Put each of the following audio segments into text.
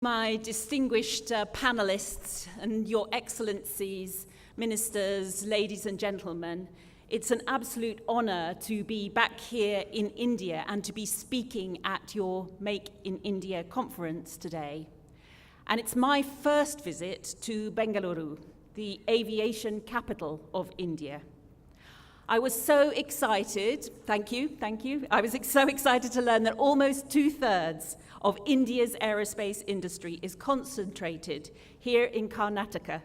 My distinguished panelists and your excellencies, ministers, ladies and gentlemen, it's an absolute honor to be back here in India and to be speaking at your Make in India conference today. And it's my first visit to Bengaluru, the aviation capital of India. I was so excited, thank you. I was so excited to learn that almost 2/3 of India's aerospace industry is concentrated here in Karnataka.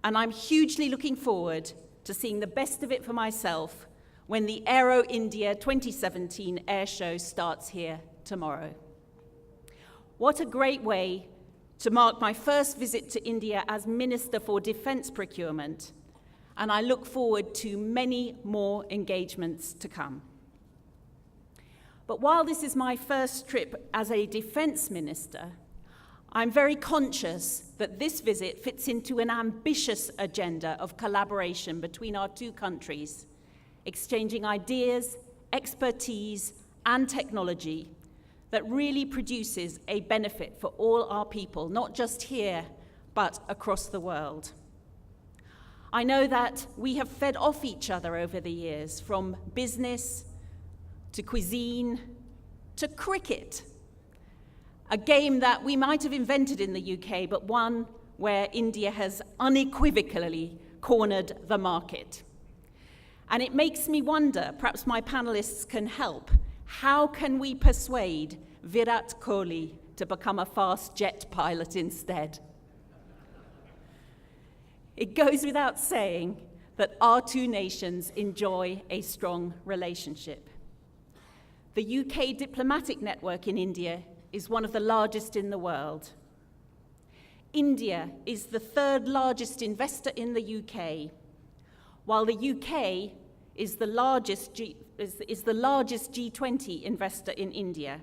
And I'm hugely looking forward to seeing the best of it for myself when the Aero India 2017 air show starts here tomorrow. What a great way to mark my first visit to India as Minister for Defence Procurement. And I look forward to many more engagements to come. But while this is my first trip as a defence minister, I'm very conscious that this visit fits into an ambitious agenda of collaboration between our two countries, exchanging ideas, expertise, and technology that really produces a benefit for all our people, not just here, but across the world. I know that we have fed off each other over the years, from business to cuisine to cricket, a game that we might have invented in the UK, but one where India has unequivocally cornered the market. And it makes me wonder, perhaps my panelists can help, how can we persuade Virat Kohli to become a fast jet pilot instead? It goes without saying that our two nations enjoy a strong relationship. The UK diplomatic network in India is one of the largest in the world. India is the third largest investor in the UK, while the UK is the largest G20 investor in India.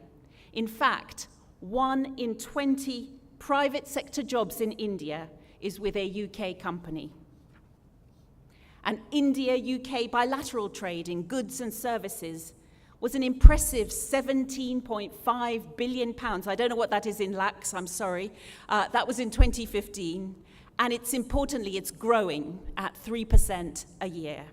In fact, 1 in 20 private sector jobs in India is with a UK company. And India-UK bilateral trade in goods and services was an impressive £17.5 billion. I don't know what that is in lakhs, I'm sorry. That was in 2015. And importantly, it's growing at 3% a year.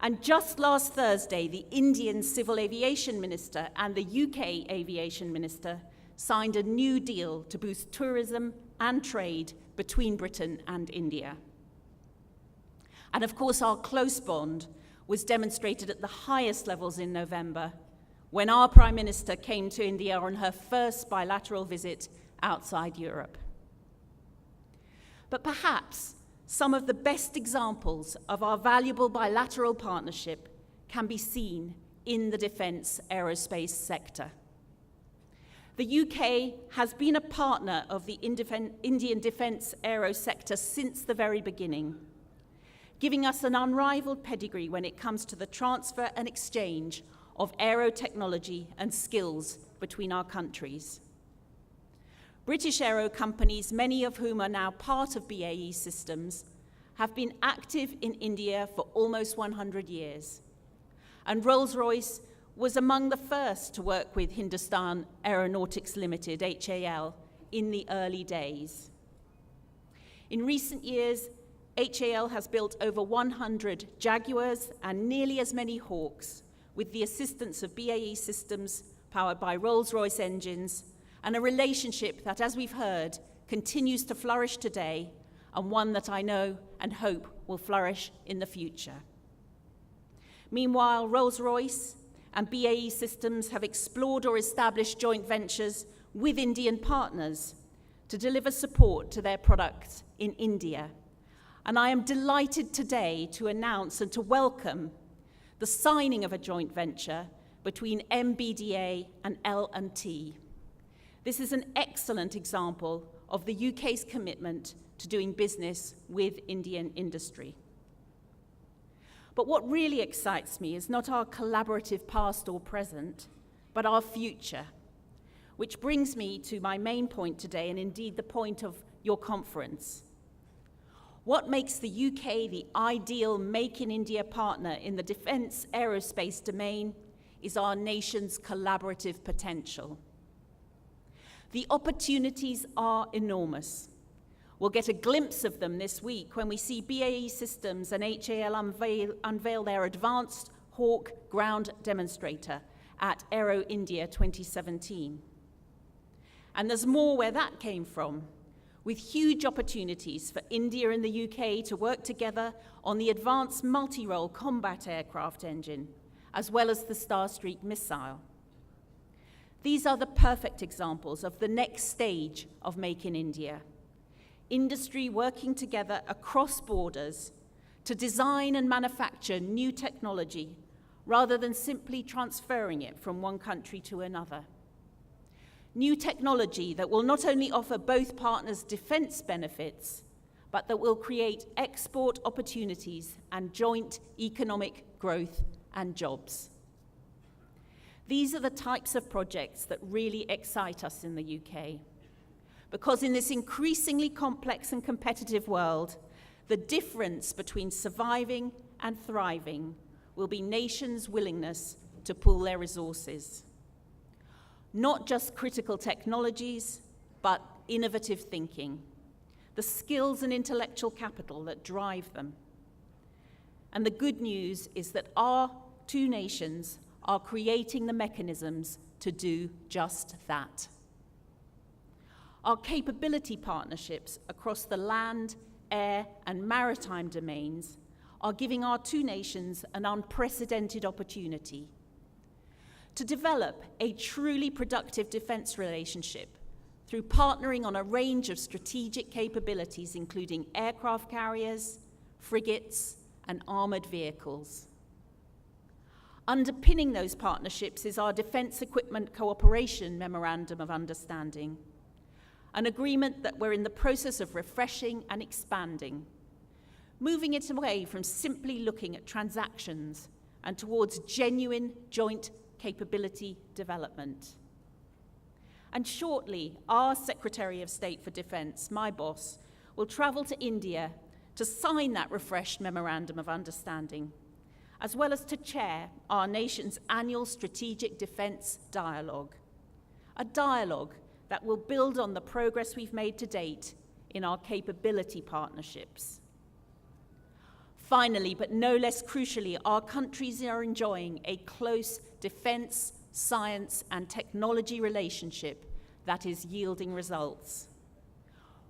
And just last Thursday, the Indian Civil Aviation Minister and the UK Aviation Minister signed a new deal to boost tourism and trade between Britain and India. And of course, our close bond was demonstrated at the highest levels in November when our Prime Minister came to India on her first bilateral visit outside Europe. But perhaps some of the best examples of our valuable bilateral partnership can be seen in the defence aerospace sector. The UK has been a partner of the Indian defence aero sector since the very beginning, giving us an unrivaled pedigree when it comes to the transfer and exchange of aero technology and skills between our countries. British aero companies, many of whom are now part of BAE Systems, have been active in India for almost 100 years. And Rolls-Royce was among the first to work with Hindustan Aeronautics Limited, HAL, in the early days. In recent years, HAL has built over 100 Jaguars and nearly as many Hawks, with the assistance of BAE Systems powered by Rolls-Royce engines, and a relationship that, as we've heard, continues to flourish today, and one that I know and hope will flourish in the future. Meanwhile, Rolls-Royce and BAE Systems have explored or established joint ventures with Indian partners to deliver support to their products in India. And I am delighted today to announce and to welcome the signing of a joint venture between MBDA and L&T. This is an excellent example of the UK's commitment to doing business with Indian industry. But what really excites me is not our collaborative past or present, but our future, which brings me to my main point today, and indeed the point of your conference. What makes the UK the ideal Make in India partner in the defence aerospace domain is our nation's collaborative potential. The opportunities are enormous. We'll get a glimpse of them this week when we see BAE Systems and HAL unveil their advanced Hawk ground demonstrator at Aero India 2017. And there's more where that came from, with huge opportunities for India and the UK to work together on the advanced multi-role combat aircraft engine, as well as the Starstreak missile. These are the perfect examples of the next stage of Make in India. Industry working together across borders to design and manufacture new technology rather than simply transferring it from one country to another. New technology that will not only offer both partners defense benefits, but that will create export opportunities and joint economic growth and jobs. These are the types of projects that really excite us in the UK, because in this increasingly complex and competitive world, the difference between surviving and thriving will be nations' willingness to pool their resources. Not just critical technologies, but innovative thinking, the skills and intellectual capital that drive them. And the good news is that our two nations are creating the mechanisms to do just that. Our capability partnerships across the land, air, and maritime domains are giving our two nations an unprecedented opportunity to develop a truly productive defense relationship through partnering on a range of strategic capabilities, including aircraft carriers, frigates, and armored vehicles. Underpinning those partnerships is our Defense Equipment Cooperation Memorandum of Understanding, an agreement that we're in the process of refreshing and expanding, moving it away from simply looking at transactions and towards genuine joint capability development. And shortly, our Secretary of State for Defense, my boss, will travel to India to sign that refreshed Memorandum of Understanding, as well as to chair our nation's annual Strategic Defense Dialogue, a dialogue that will build on the progress we've made to date in our capability partnerships. Finally, but no less crucially, our countries are enjoying a close defense, science, and technology relationship that is yielding results.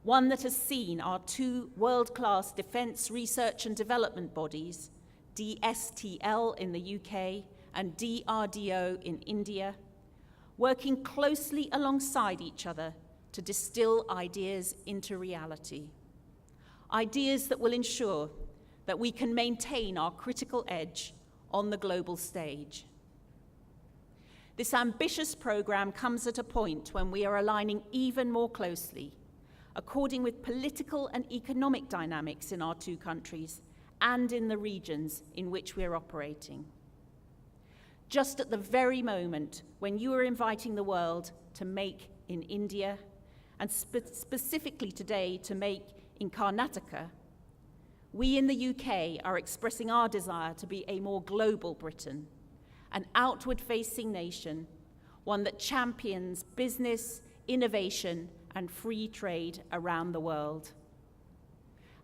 One that has seen our two world-class defense research and development bodies, DSTL in the UK and DRDO in India, working closely alongside each other to distill ideas into reality. Ideas that will ensure that we can maintain our critical edge on the global stage. This ambitious program comes at a point when we are aligning even more closely, according with political and economic dynamics in our two countries and in the regions in which we're operating. Just at the very moment when you are inviting the world to make in India, and specifically today to make in Karnataka, we in the UK are expressing our desire to be a more global Britain, an outward-facing nation, one that champions business, innovation, and free trade around the world.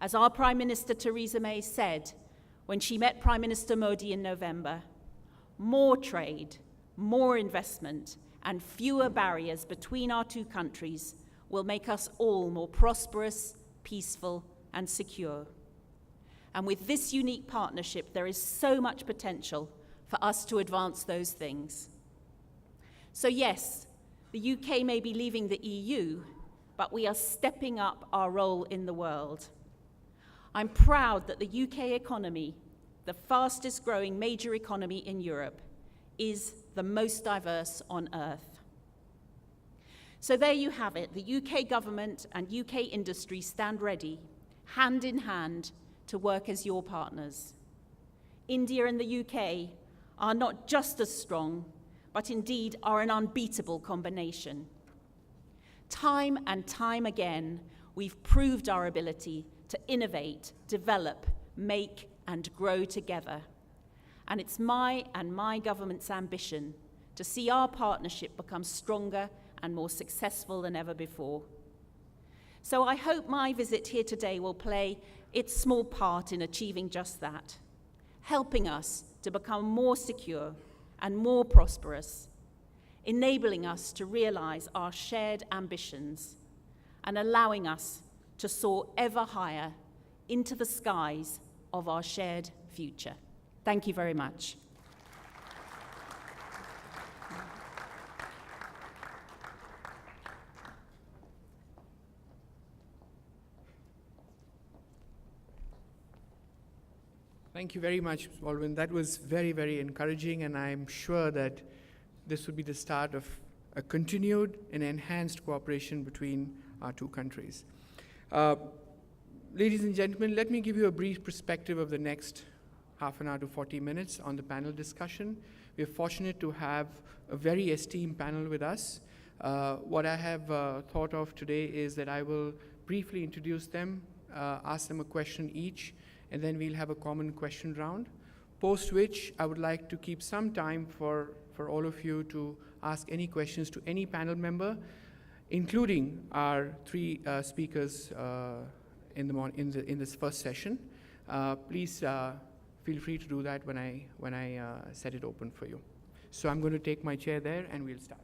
As our Prime Minister Theresa May said when she met Prime Minister Modi in November, more trade, more investment, and fewer barriers between our two countries will make us all more prosperous, peaceful, and secure. And with this unique partnership, there is so much potential for us to advance those things. So yes, the UK may be leaving the EU, but we are stepping up our role in the world. I'm proud that the UK economy, the fastest growing major economy in Europe, is the most diverse on earth. So there you have it. The UK government and UK industry stand ready, hand in hand, to work as your partners. India and the UK are not just as strong, but indeed are an unbeatable combination. Time and time again, we've proved our ability to innovate, develop, make, and grow together. And it's my and my government's ambition to see our partnership become stronger and more successful than ever before. So I hope my visit here today will play its small part in achieving just that, helping us to become more secure and more prosperous, enabling us to realize our shared ambitions, and allowing us to soar ever higher into the skies of our shared future. Thank you very much. Thank you very much, Baldwin. That was very, very encouraging, and I'm sure that this would be the start of a continued and enhanced cooperation between our two countries. Ladies and gentlemen, let me give you a brief perspective of the next half an hour to 40 minutes on the panel discussion. We are fortunate to have a very esteemed panel with us. What I have thought of today is that I will briefly introduce them, ask them a question each, and then we'll have a common question round, post which I would like to keep some time for all of you to ask any questions to any panel member, including our three speakers in this first session. Please feel free to do that when I set it open for you. So I'm going to take my chair there and we'll start.